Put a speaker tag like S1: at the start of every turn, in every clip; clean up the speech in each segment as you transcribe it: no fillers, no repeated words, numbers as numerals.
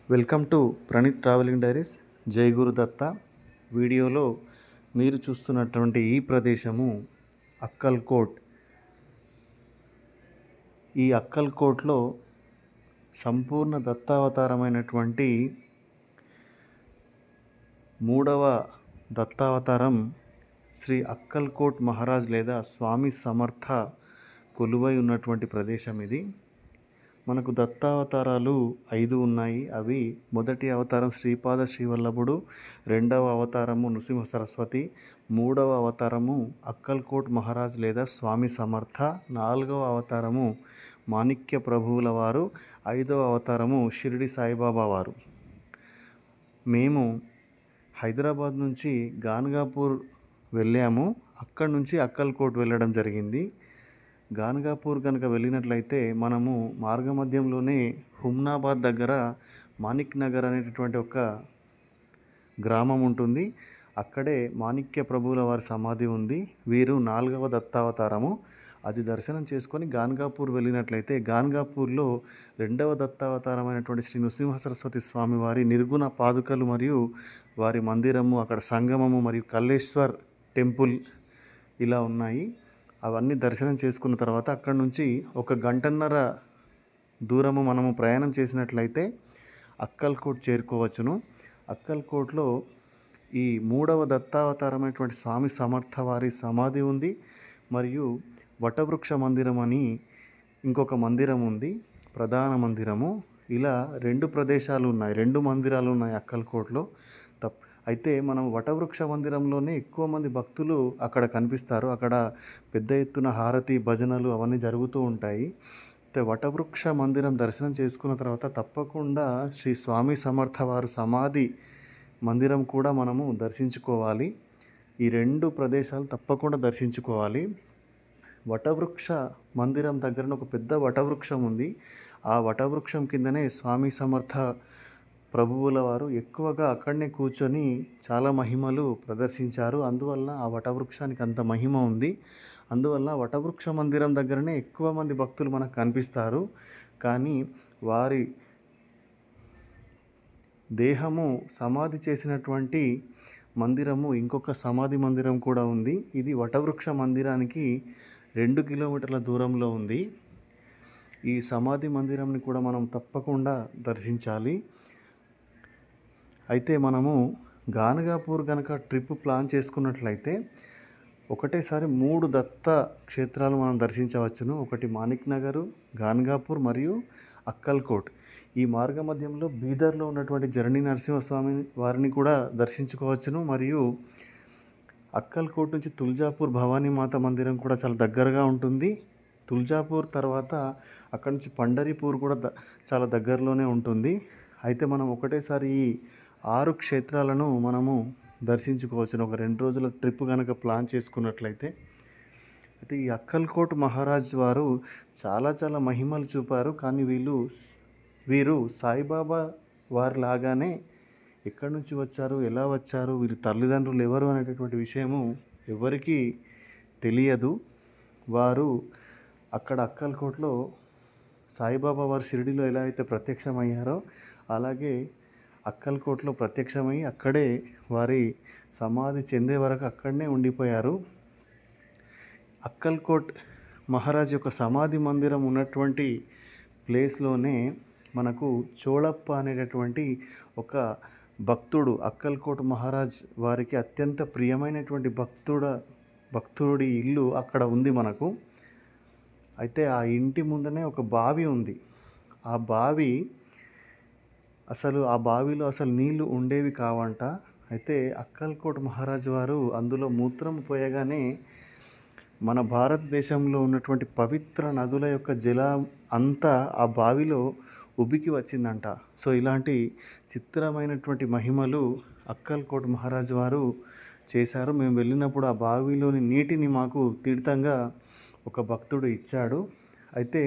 S1: Welcome to Praneeth travelling diaries. జై గురు దత్త. వీడియోలో మీరు చూస్తున్నటువంటి ఈ ప్రదేశము అక్కల్కోట్. ఈ అక్కల్కోట్లో సంపూర్ణ దత్తావతారమైనటువంటి మూడవ దత్తావతారం శ్రీ అక్కల్కోట్ మహారాజ్ లేదా స్వామి సమర్థ కొలువై ఉన్నటువంటి ప్రదేశం ఇది. మనకు దత్తావతారాలు 5 ఉన్నాయి. అవి మొదటి అవతారం శ్రీపాద శ్రీవల్లభుడు, రెండవ అవతారము నృసింహ సరస్వతి, మూడవ అవతారము అక్కల్కోట్ మహారాజ్ లేదా స్వామి సమర్థ, నాలుగవ అవతారము మాణిక్య ప్రభువుల వారు, ఐదవ అవతారము షిరిడి సాయిబాబా వారు. మేము హైదరాబాద్ నుంచి గాన్గాపూర్ వెళ్ళాము. అక్కడి నుంచి అక్కల్కోట్ వెళ్ళడం జరిగింది. గాన్గాపూర్ కనుక వెళ్ళినట్లయితే మనము మార్గమధ్యంలోనే హుమ్నాబాద్ దగ్గర మాణిక్ నగర్ అనేటటువంటి ఒక గ్రామం ఉంటుంది. అక్కడే మాణిక్య ప్రభువుల వారి సమాధి ఉంది. వీరు 4వ దత్తావతారము. అది దర్శనం చేసుకొని గాన్గాపూర్ వెళ్ళినట్లయితే గాన్గాపూర్లో 2వ దత్తావతారమైనటువంటి శ్రీ నృసింహ సరస్వతి స్వామి వారి నిర్గుణ పాదుకలు మరియు వారి మందిరము, అక్కడ సంగమము మరియు కల్లేశ్వర్ టెంపుల్ ఇలా ఉన్నాయి. అవన్నీ దర్శనం చేసుకున్న తర్వాత అక్కడి నుంచి 1 గంటన్నర దూరము మనము ప్రయాణం చేసినట్లయితే అక్కల్కోట్ చేరుకోవచ్చును. అక్కల్కోట్లో ఈ 3వ దత్తావతారమైనటువంటి స్వామి సమర్థ వారి సమాధి ఉంది. మరియు వటవృక్ష మందిరం అని ఇంకొక మందిరం ఉంది, ప్రధాన మందిరము. ఇలా 2 ప్రదేశాలు ఉన్నాయి, 2 మందిరాలు ఉన్నాయి అక్కల్కోట్లో. అయితే మనం వటవృక్ష మందిరంలోనే ఎక్కువ మంది భక్తులు అక్కడ కనిపిస్తారు. అక్కడ పెద్ద ఎత్తున హారతి, భజనలు అవన్నీ జరుగుతూ ఉంటాయి. అయితే వటవృక్ష మందిరం దర్శనం చేసుకున్న తర్వాత తప్పకుండా శ్రీ స్వామి సమర్థ వారు సమాధి మందిరం కూడా మనము దర్శించుకోవాలి. ఈ 2 ప్రదేశాలు తప్పకుండా దర్శించుకోవాలి. వటవృక్ష మందిరం దగ్గర ఒక పెద్ద వటవృక్షం ఉంది. ఆ వటవృక్షం కిందనే స్వామి సమర్థ ప్రభువుల వారు ఎక్కువగా అక్కడనే కూర్చొని చాలా మహిమలు ప్రదర్శించారు. అందువల్ల ఆ వటవృక్షానికి అంత మహిమ ఉంది. అందువల్ల వటవృక్ష మందిరం దగ్గరనే ఎక్కువ మంది భక్తులు మనకు కనిపిస్తారు. కానీ వారి దేహము సమాధి చేసినటువంటి మందిరము, ఇంకొక సమాధి మందిరం కూడా ఉంది. ఇది వటవృక్ష మందిరానికి 2 కిలోమీటర్ల దూరంలో ఉంది. ఈ సమాధి మందిరంని కూడా మనం తప్పకుండా దర్శించాలి. అయితే మనము గాన్గాపూర్ కనుక ట్రిప్ ప్లాన్ చేసుకున్నట్లయితే ఒకటేసారి 3 దత్త క్షేత్రాలు మనం దర్శించవచ్చును. ఒకటి మాణిక్ నగరు, గాన్గాపూర్ మరియు అక్కల్కోట్. ఈ మార్గ మధ్యంలో బీదర్లో ఉన్నటువంటి జరణి నరసింహస్వామి వారిని కూడా దర్శించుకోవచ్చును. మరియు అక్కల్కోట్ నుంచి తుల్జాపూర్ భవానీ మాత మందిరం కూడా చాలా దగ్గరగా ఉంటుంది. తుల్జాపూర్ తర్వాత అక్కడి నుంచి పండరీపూర్ కూడా చాలా దగ్గరలోనే ఉంటుంది. అయితే మనం ఒకటేసారి ఈ 6 క్షేత్రాలను మనము దర్శించుకోవచ్చును ఒక 2 రోజుల ట్రిప్ కనుక ప్లాన్ చేసుకున్నట్లయితే. అయితే ఈ అక్కల్కోట్ మహారాజ్ వారు చాలా మహిమలు చూపారు. కానీ వీరు సాయిబాబా వారి లాగానే ఎక్కడి నుంచి వచ్చారు, ఎలా వచ్చారు, వీరి తల్లిదండ్రులు ఎవరు అనేటటువంటి విషయము ఎవరికీ తెలియదు. వారు అక్కడ అక్కల్కోట్లో సాయిబాబా వారు షిరిడిలో ఎలా అయితే ప్రత్యక్షమయ్యారో అలాగే అక్కల్కోట్లో ప్రత్యక్షమై అక్కడే వారి సమాధి చెందే వరకు అక్కడనే ఉండిపోయారు. అక్కల్కోట్ మహారాజ్ యొక్క సమాధి మందిరం ఉన్నటువంటి ప్లేస్లోనే మనకు చోళప్ప అనేటటువంటి ఒక భక్తుడు, అక్కల్కోట్ మహారాజ్ వారికి అత్యంత ప్రియమైనటువంటి భక్తుడి ఇల్లు అక్కడ ఉంది మనకు. అయితే ఆ ఇంటి ముందనే ఒక బావి ఉంది. ఆ బావిలో అసలు నీళ్లు ఉండేవి కావంట. అయితే అక్కల్కోట్ మహారాజ్ వారు అందులో మూత్రం పోయగానే మన భారతదేశంలో ఉన్నటువంటి పవిత్ర నదుల యొక్క జలం అంతా ఆ బావిలో ఉబికి వచ్చిందంట. సో ఇలాంటి చిత్రమైనటువంటి మహిమలు అక్కల్కోట్ మహారాజ్ వారు చేశారు. మేము వెళ్ళినప్పుడు ఆ బావిలోని నీటిని మాకు తీర్థంగా ఒక భక్తుడు ఇచ్చాడు. అయితే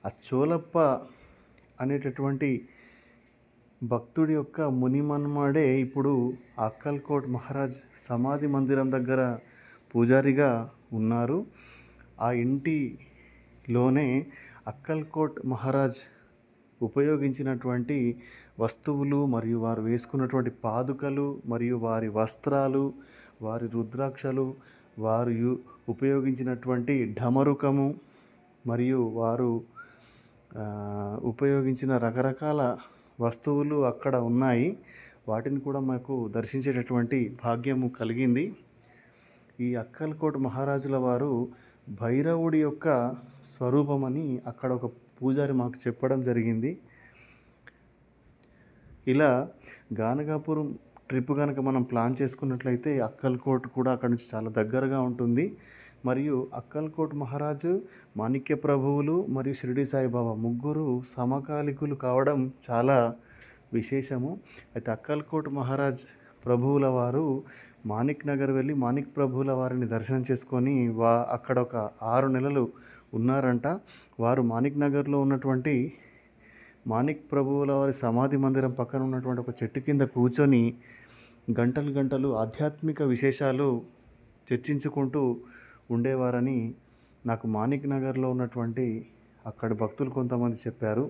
S1: ఆ చోళప్ప అనేటటువంటి భక్తుడి యొక్క మునిమన్మడే ఇప్పుడు అక్కల్కోట్ మహారాజ్ సమాధి మందిరం దగ్గర పూజారిగా ఉన్నారు. ఆ ఇంటిలోనే అక్కల్కోట్ మహారాజ్ ఉపయోగించినటువంటి వస్తువులు మరియు వారు వేసుకున్నటువంటి పాదుకలు మరియు వారి వస్త్రాలు, వారి రుద్రాక్షలు, వారు ఉపయోగించినటువంటి ఢమరుకము మరియు వారు ఉపయోగించిన రకరకాల వస్తువులు అక్కడ ఉన్నాయి. వాటిని కూడా మాకు దర్శించేటటువంటి భాగ్యము కలిగింది. ఈ అక్కల్కోట్ మహారాజుల వారు భైరవుడి యొక్క స్వరూపమని అక్కడ ఒక పూజారి మాకు చెప్పడం జరిగింది. ఇలా గానగాపురం ట్రిప్ కనుక మనం ప్లాన్ చేసుకున్నట్లయితే అక్కల్కోట్ కూడా అక్కడ నుంచి చాలా దగ్గరగా ఉంటుంది. మరియు అక్కల్కోట్ మహారాజు, మాణిక్య ప్రభువులు మరియు షిరిడి సాయిబాబా ముగ్గురు సమకాలికులు కావడం చాలా విశేషము. అయితే అక్కల్కోట్ మహారాజ్ ప్రభువుల వారు మాణిక్ నగర్ వెళ్ళి మాణిక్ ప్రభువుల వారిని దర్శనం చేసుకొని అక్కడ ఒక 6 నెలలు ఉన్నారంట. వారు మాణిక్ నగర్లో ఉన్నటువంటి మాణిక్ ప్రభువుల వారి సమాధి మందిరం పక్కన ఉన్నటువంటి ఒక చెట్టు కింద కూర్చొని గంటలు గంటలు ఆధ్యాత్మిక విశేషాలు చర్చించుకుంటూ ఉండేవారని నాకు మాణిక్ నగర్లో ఉన్నటువంటి అక్కడి భక్తులు కొంతమంది చెప్పారు.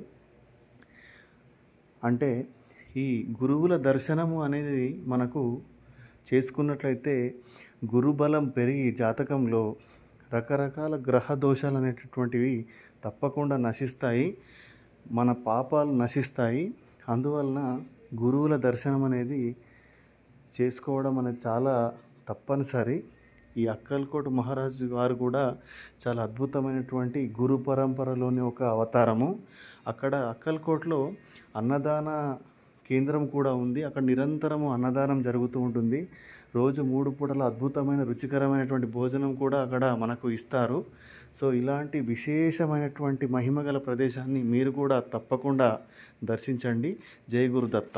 S1: అంటే ఈ గురువుల దర్శనము అనేది మనకు చేసుకున్నట్లయితే గురుబలం పెరిగి జాతకంలో రకరకాల గ్రహ దోషాలు అనేటటువంటివి తప్పకుండా నశిస్తాయి, మన పాపాలు నశిస్తాయి. అందువలన గురువుల దర్శనం అనేది చేసుకోవడం అనేది చాలా తప్పనిసరి. ఈ అక్కల్కోట్ మహారాజు వారు కూడా చాలా అద్భుతమైనటువంటి గురు పరంపరలోని ఒక అవతారము. అక్కడ అక్కల్కోట్లో అన్నదాన కేంద్రం కూడా ఉంది. అక్కడ నిరంతరము అన్నదానం జరుగుతూ ఉంటుంది. రోజు 3 పూటల అద్భుతమైన రుచికరమైనటువంటి భోజనం కూడా అక్కడ మనకు ఇస్తారు. సో ఇలాంటి విశేషమైనటువంటి మహిమగల ప్రదేశాన్ని మీరు కూడా తప్పకుండా దర్శించండి. జై గురుదత్త.